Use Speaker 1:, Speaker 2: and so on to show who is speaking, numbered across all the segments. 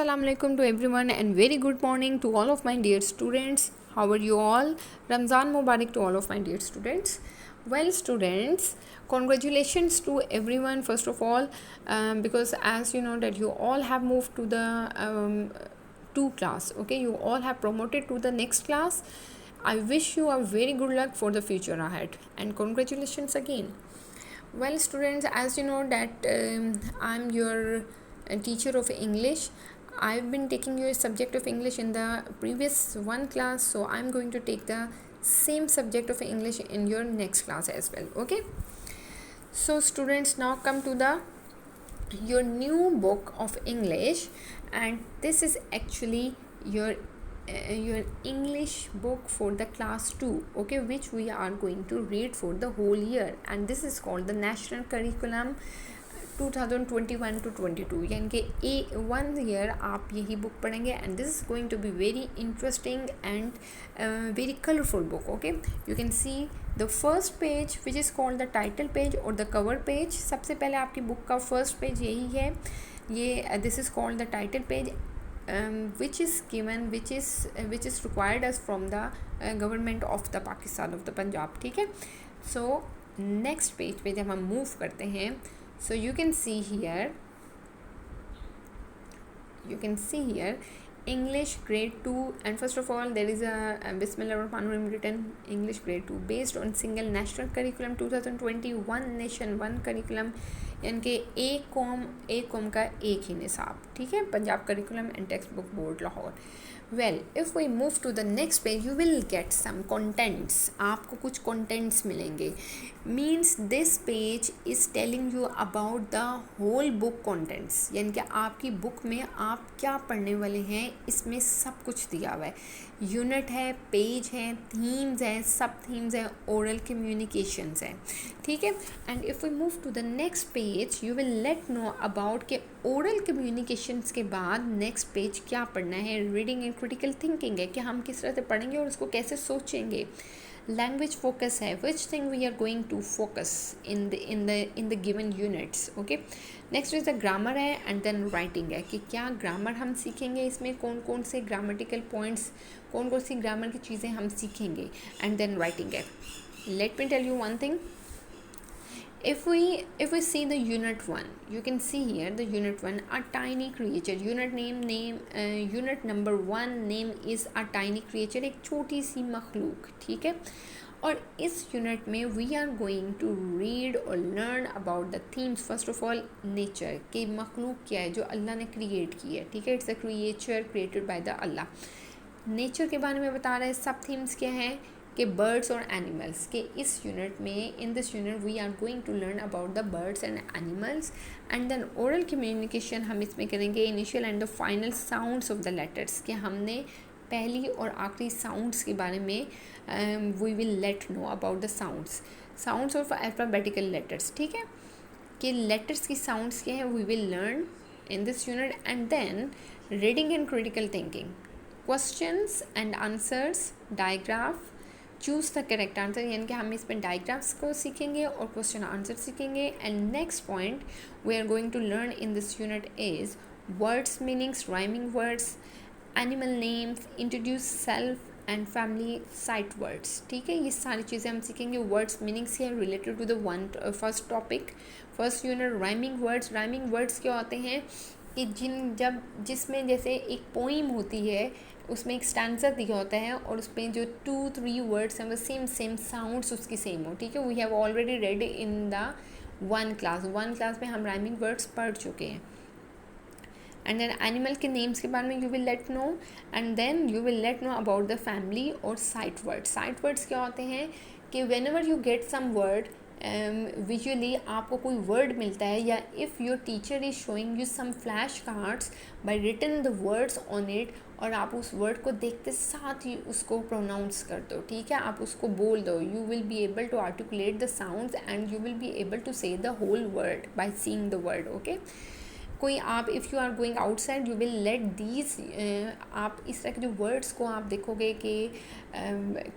Speaker 1: Assalamu alaikum to everyone and very good morning to all of my dear students. How are you all? Ramzan Mubarak to all of my dear students. Well, students, congratulations to everyone first of all, because as you know that you all have moved to the 2 class. Okay, you all have promoted to the next class. I wish you a very good luck for the future ahead and congratulations again. Well, students, as you know that I'm your teacher of English. I've been taking your subject of English in the previous one class, so I'm going to take the same subject of English in your next class as well. Okay, so students, now come to the your new book of English, and this is actually your English book for the class 2, okay, which we are going to read for the whole year, and this is called the National Curriculum 2021 to 22, यानी कि 1 year आप यही book पढ़ेंगे, and this is going to be very interesting and very colorful book. Okay, you can see the first page which is called the title page or the cover page. सबसे पहले आपकी book का first page यही है, ये this is called the title page, which is given, which is required as from the government of the Pakistan of the Punjab. ठीक है, so next page पे जब हम move करते हैं, so you can see here English grade 2, and first of all there is a Bismillah Rahman Rahim written English grade 2 based on single national curriculum 2021 nation 1 curriculum, यानी कि एक कौम का एक ही निसाब. ठीक है, Punjab curriculum and text book board Lahore. Well, if we move to the next page you will get some contents. आपको कुछ कंटेंट्स मिलेंगे. Means this page is telling you about the whole book contents, यानी कि आपकी बुक में आप क्या पढ़ने वाले हैं इसमें सब कुछ दिया हुआ है. यूनिट है, पेज है, थीम्स हैं, सब थीम्स हैं, ओरल कम्युनिकेशंस हैं. ठीक है, and if we move to the next page you will let know about के ओरल कम्युनिकेशंस के बाद नेक्स्ट पेज क्या पढ़ना है. रीडिंग एंड क्रिटिकल थिंकिंग है कि हम किस तरह से पढ़ेंगे और उसको कैसे सोचेंगे. लैंग्वेज फोकस है, which thing we are going to focus in the given units. Okay, next is the grammar है, एंड देन राइटिंग है कि क्या ग्रामर हम सीखेंगे, इसमें कौन कौन से ग्रामेटिकल पॉइंट्स, कौन कौन सी ग्रामर की चीज़ें हम सीखेंगे, एंड देन राइटिंग है. Let me tell you one thing. If we see the unit 1, you can see here the unit 1, a tiny creature. Unit number 1 name is a tiny creature, एक छोटी सी मखलूक. ठीक है, और इस यूनिट में we are going to read और learn about the themes. First of all nature, कि मखलूक क्या है जो अल्लाह ने क्रिएट की है. ठीक है, it's a creature created by the Allah. Nature के बारे में बता रहे हैं. सब थीम्स क्या हैं कि बर्ड्स और एनिमल्स, के इस यूनिट में in this unit we are going to learn about the birds and animals. And then oral communication हम इसमें करेंगे initial and the final sounds of the letters, कि हमने पहली और आखिरी साउंड्स के बारे में we will let know about the sounds of alphabetical letters. ठीक है, कि लेटर्स की साउंड्स क्या है we will learn in this unit. And then reading and critical thinking, questions and answers, diagraph, choose the correct answer, यानी कि हम इसमें डायग्राफ्स को सीखेंगे और क्वेश्चन आंसर सीखेंगे. And next point we are going to learn in this unit is words meanings, rhyming words, animal names, introduce self and family sight words. ठीक है, ये सारी चीज़ें हम सीखेंगे. वर्ड्स मीनिंग्स है related to the first topic, first unit. Rhyming words क्या होते हैं कि जिसमें जैसे एक पोइम होती है, उसमें एक स्टैंजा दिया होता है और उसमें जो 2-3 वर्ड्स हैं वो सेम साउंड्स उसकी सेम हो. ठीक है, we have already read in the one class में हम राइमिंग वर्ड्स पढ़ चुके हैं. एंड देन एनिमल के नेम्स के बारे में you will let know, and then you will let know about the family और साइट वर्ड्स क्या होते हैं कि whenever you get some word visually, आपको कोई वर्ड मिलता है, या if your teacher is showing you some flash cards bye written the words on it, और आप उस वर्ड को देखते साथ ही उसको प्रोनाउंस कर दो. ठीक है, आप उसको बोल दो. You will be able to articulate the sounds and you will be able to say the whole word by seeing the word. Okay, कोई आप if you are going outside you will let these, आप इस तरह के जो words को आप देखोगे कि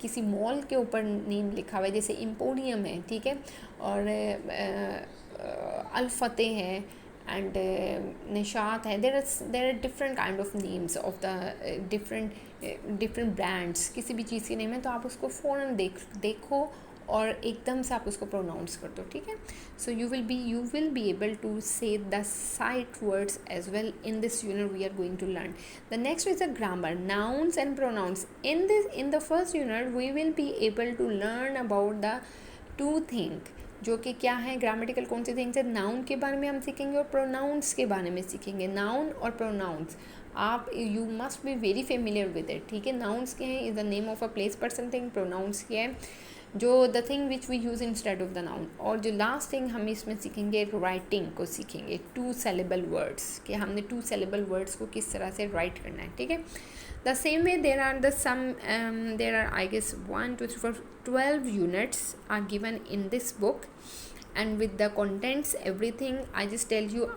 Speaker 1: किसी मॉल के ऊपर नेम लिखा हुआ है, जैसे एम्पोरियम है. ठीक है, और अल फतेह है, एंड निशात है. There are different kind of names of the different brands. किसी भी चीज़ के नेम है तो आप उसको फ़ौरन देखो और एकदम से आप उसको प्रोनाउंस कर दो, ठीक है. So you will be able to say the sight words as well. In this unit we are going to learn. The next is the grammar, nouns and pronouns. In the first unit we will be able to learn about the two thing, जो कि क्या है, grammatical कौन see things है. Noun के बारे में हम सीखेंगे और प्रोनाउंस के बारे में सीखेंगे. नाउन और प्रोनाउंस आप you must be very familiar with it, ठीक है. नाउन्स के हैं is the name of a place person thing. Pronouns के है जो the thing which we use instead of the noun. और जो लास्ट थिंग हम इसमें सीखेंगे, राइटिंग को सीखेंगे. 2 syllable वर्ड्स, कि हमने 2 syllable वर्ड्स को किस तरह से राइट करना है, ठीक है. The same way there are I guess 1 2 3 4 12 units are given in this book, and with the contents everything. I just tell you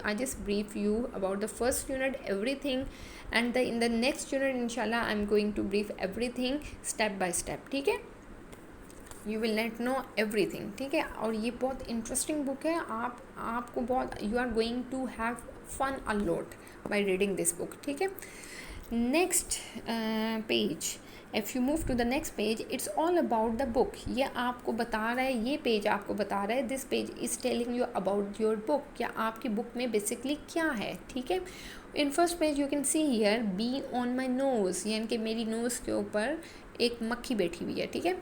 Speaker 1: I just brief you about the first unit everything, and in the next unit inshallah I'm going to brief everything step by step, ठीक है. You will let know everything, ठीक है. और ये बहुत interesting book है. आपको बहुत you are going to have fun a lot by reading this book, ठीक है. Next page, if you move to the next page, it's all about the book. ये आपको बता रहा है, ये पेज आपको बता रहा है, this page is telling you about your book. क्या आपकी बुक में बेसिकली क्या है, ठीक है. In first page you can see here bee on my nose, यानी कि मेरी नोज़ के ऊपर एक मक्खी बैठी हुई है, ठीक है.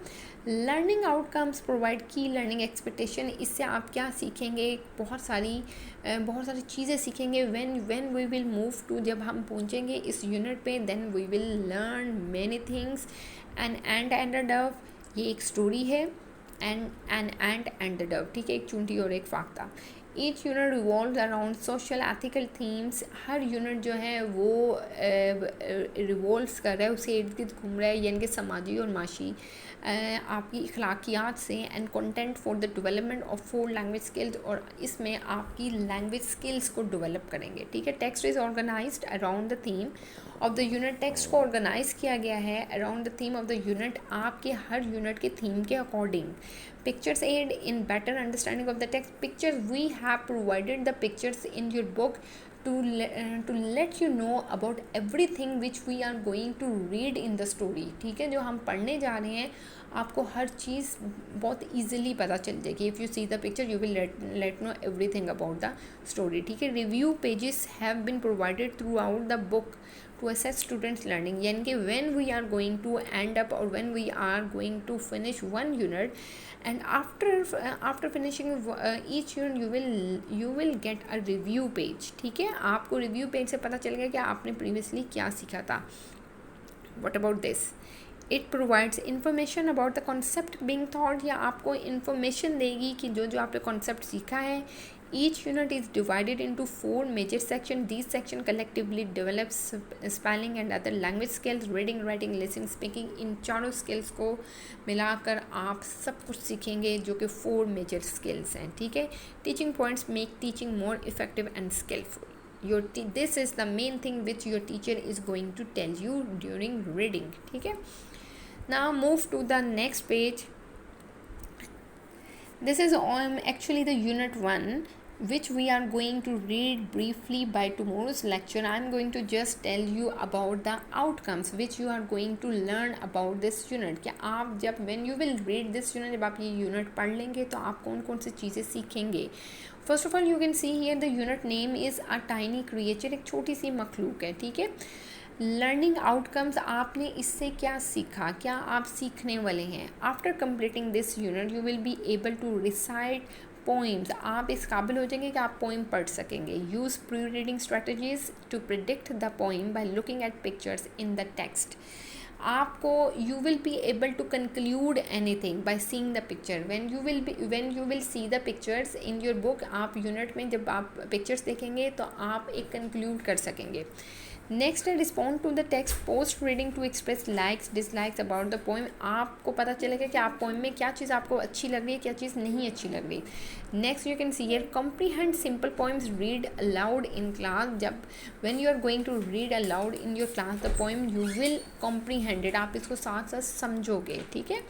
Speaker 1: लर्निंग आउटकम्स प्रोवाइड की लर्निंग एक्सपेक्टेशन. इससे आप क्या सीखेंगे, बहुत सारी चीज़ें सीखेंगे. When we will move to, जब हम पहुंचेंगे इस यूनिट पे, then we will learn many things. And the dove, ये एक स्टोरी है. एंड द डव, ठीक है, एक चूंटी और एक फाख्ता. Each unit revolve around social ethical themes. हर यूनिट जो है वो रिवॉल्व कर रहा है, उससे इर्द गिर्द घूम रहा है, यानी कि समाजी और माशी आपकी इखलाकियात से. And content for the development of 4 language skills, और इसमें आपकी लैंग्वेज स्किल्स को डेवलप करेंगे, ठीक है. Text is organised around the theme of the unit. Text को ऑर्गेनाइज किया गया है around the theme of the unit, आपके हर यूनिट के थीम के according. Pictures aid in better understanding of the text. Pictures, we have provided the pictures in your book to let you know about everything which we are going to read in the story, ठीक है. जो हम पढ़ने जा रहे हैं आपको हर चीज़ बहुत ईजिली पता चल जाएगी. If you see the picture you will let know everything about the story, ठीक है. Review pages have been provided throughout the book to assess students learning, यानी कि when we are going to end up or when we are going to finish one unit, and after finishing each unit you will get a review page, ठीक है. आपको review page से पता चल गया कि आपने प्रीवियसली क्या सीखा था. what about this? It provides information about the concept being taught, या आपको information देगी कि जो आपने concept सीखा है. Each unit is divided into 4 major sections. These sections collectively develop spelling and other language skills, reading, writing, listening, speaking. इन चारों skills को मिलाकर आप सब कुछ सीखेंगे जो कि 4 major skills हैं, ठीक है. Teaching points make teaching more effective and skillful. This is the main thing which your teacher is going to tell you during reading, ठीक है. Now move to the next page. This is actually the unit 1, which we are going to read briefly by tomorrow's lecture. I am going to just tell you about the outcomes which you are going to learn about this unit. क्या आप जब when you will read this unit, जब आप ये unit पढ़ लेंगे तो आप कौन कौन सी चीज़ें सीखेंगे. First of all you can see here the unit name is a tiny creature, एक छोटी सी मखलूक है, ठीक है. लर्निंग आउटकम्स, आपने इससे क्या सीखा, क्या आप सीखने वाले हैं. After completing this unit you will be able to recite poems. आप इस काबिल हो जाएंगे कि आप पोइम पढ़ सकेंगे. Use pre reading strategies to predict the poem by looking at pictures in the text. आपको you will be able to conclude anything by seeing the picture. When you will see the pictures in your book, आप unit में जब आप pictures देखेंगे तो आप एक conclude कर सकेंगे. नेक्स्ट है respond to the text post reading to express likes dislikes about the poem. आपको पता चलेगा कि आप पोइम में क्या चीज़ आपको अच्छी लग रही है, क्या चीज़ नहीं अच्छी लग रही. Next you can see here comprehend simple poems, read aloud in class. जब when you are going to read aloud in your class the poem you will comprehend it. आप इसको साथ साथ समझोगे, ठीक है.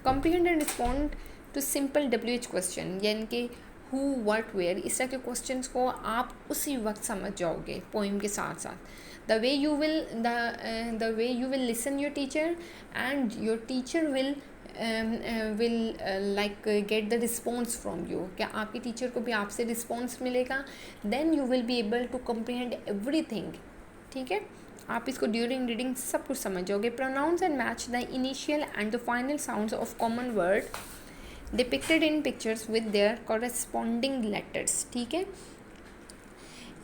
Speaker 1: Comprehend and respond to simple WH question, यानी कि हु व्हाट वेयर, इस तरह के क्वेश्चंस को आप उसी वक्त समझ जाओगे पोइम के साथ साथ। The way you will listen your teacher and your teacher will like get the response from you, क्या आपके टीचर को भी आपसे रिस्पॉन्स मिलेगा, then you will be able to comprehend everything. ठीक है, आप इसको ड्यूरिंग रीडिंग सब कुछ समझ जाओगे। Pronouns and match the initial and the final sounds of common word depicted in pictures with their corresponding letters. ठीक है,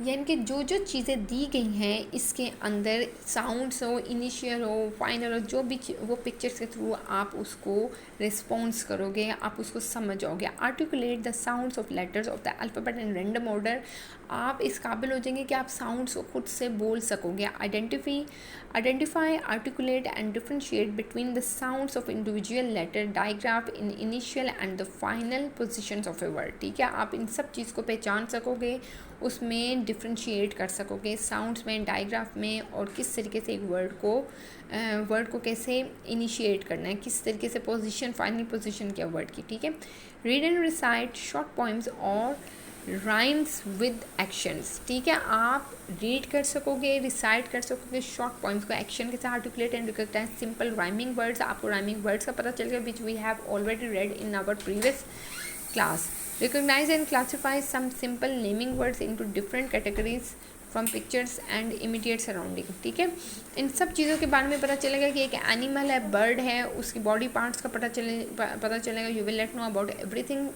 Speaker 1: यानी कि जो जो चीज़ें दी गई हैं इसके अंदर साउंड्स हो, इनिशियल हो, फाइनल हो, जो भी वो पिक्चर्स के थ्रू आप उसको रिस्पॉन्स करोगे, आप उसको समझ जाओगे। Articulate the sounds of letters of the alphabet in random order, आप इस काबिल हो जाएंगे कि आप साउंड्स को खुद से बोल सकोगे। Identify, articulate and differentiate between the sounds of individual letter, diagraph in initial and the final positions of a word. ठीक है, आप इन सब चीज़ को पहचान सकोगे, उसमें डिफ्रेंशिएट कर सकोगे साउंड्स में, डायग्राफ में, और किस तरीके से एक वर्ड को कैसे इनिशिएट करना है, किस तरीके से पोजीशन, फाइनल पोजीशन क्या वर्ड की। ठीक है, read and recite short poems और राइम्स विद एक्शंस। ठीक है, आप रीड कर सकोगे, रिसाइट कर सकोगे शॉर्ट पोइम्स को एक्शन के साथ। Articulate and recognise simple rhyming words, आपको राइमिंग वर्ड्स का पता चलेगा which we have already read in our previous class. Recognize and classify some simple naming words into different categories from pictures and immediate surrounding. ठीक है, इन सब चीज़ों के बारे में पता चलेगा कि एक एनिमल है, बर्ड है, उसकी बॉडी पार्ट्स का पता चलेगा। You will let know about everything.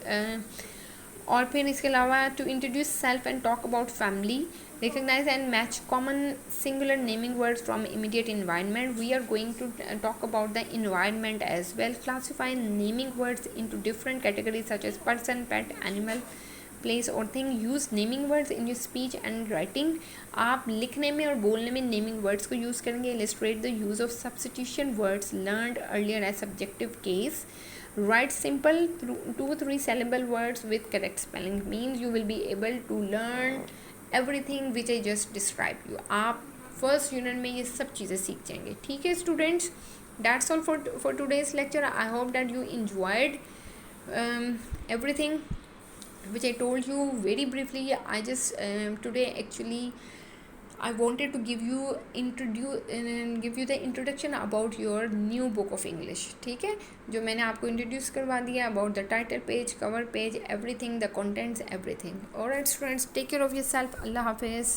Speaker 1: और फिर इसके अलावा to introduce self and talk about family, recognize and match common singular naming words from immediate environment. We are going to talk about the environment as well. Classify naming words into different categories such as person, pet, animal, place or thing. Use naming words in your speech and writing. आप लिखने में और बोलने में naming words को use करेंगे. Illustrate the use of substitution words learned earlier as subjective case. Write simple 2-3 syllable words with correct spelling. Means you will be able to learn everything which I just described you. आप first unit में ये सब चीज़ें सीख जाएंगे. ठीक है students, that's all for today's lecture. I hope that you enjoyed everything which I told you very briefly. I just today actually I wanted to give you the introduction about your new book of English. ठीक है, जो मैंने आपको introduce करवा दिया about the title page, cover page, everything, the contents, everything. Alright friends, take care of yourself. Allah Hafiz.